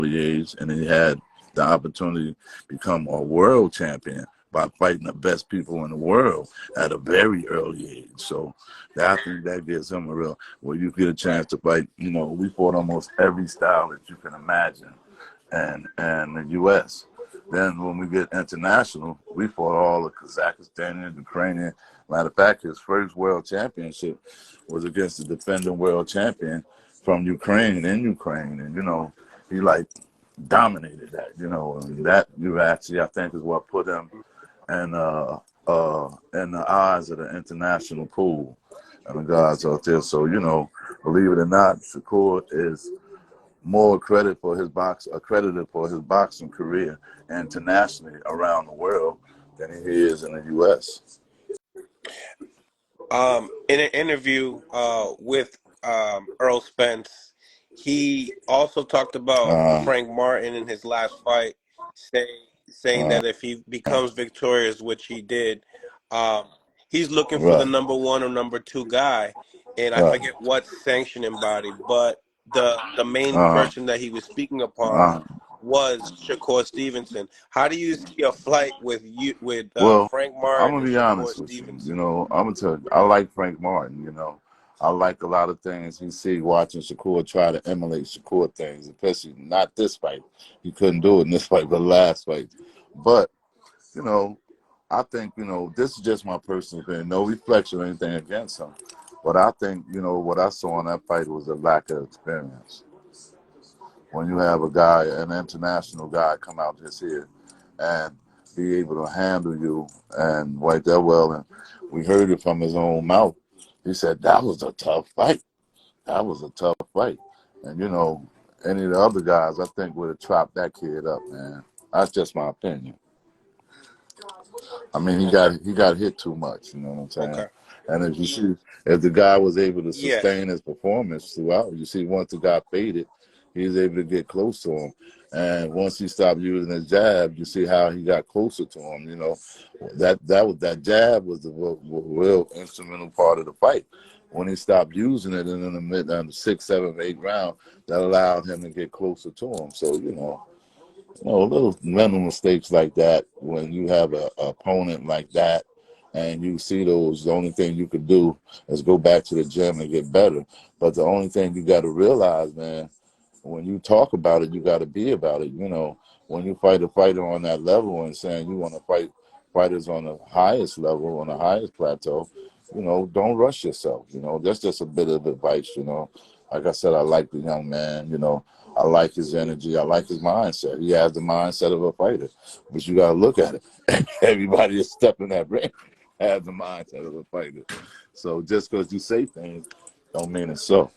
age, and he had the opportunity to become a world champion by fighting the best people in the world at a very early age. So I think that gives him a real, well, you get a chance to fight, we fought almost every style that you can imagine and the U.S. Then when we get international, we fought all the Kazakhstanian, Ukrainian. Matter of fact, his first world championship was against the defending world champion from Ukraine in Ukraine. And, he dominated that, and that I think is what put him in the eyes of the international pool and the guys out there. So, believe it or not, Shakur is more accredited for his boxing career internationally around the world than he is in the U.S. In an interview with Earl Spence, he also talked about Frank Martin in his last fight, saying that if he becomes victorious, which he did, he's looking for the number one or number two guy, and I forget what sanctioning body, but the main person that he was speaking upon was Shakur Stevenson. How do you see a fight with Frank Martin? I'm gonna be honest with you. I'm gonna tell you, I like Frank Martin. I like a lot of things he see watching Shakur try to emulate Shakur things, especially not this fight. He couldn't do it in this fight, but the last fight. But I think this is just my personal opinion. No reflection or anything against him, but I think what I saw in that fight was a lack of experience. When you have a guy, an international guy, come out this here and be able to handle you and right that well, and we heard it from his own mouth. He said, that was a tough fight. That was a tough fight. And, any of the other guys, I think, would have chopped that kid up, man. That's just my opinion. I mean, he got hit too much, you know what I'm saying? Okay. And if the guy was able to sustain his performance throughout, you see, once the guy faded, he was able to get close to him. And once he stopped using his jab, you see how he got closer to him. That jab was the real instrumental part of the fight. When he stopped using it in the mid 6th, 7th, 8th round, that allowed him to get closer to him. So little mental mistakes like that when you have an opponent like that, and you see those, the only thing you could do is go back to the gym and get better. But the only thing you got to realize, man, when you talk about it, you got to be about it. When you fight a fighter on that level and saying you want to fight fighters on the highest level, on the highest plateau, don't rush yourself. That's just a bit of advice. Like I said, I like the young man. I like his energy. I like his mindset. He has the mindset of a fighter, but you got to look at it. Everybody that's stepping that ring has the mindset of a fighter. So just because you say things don't mean it's so.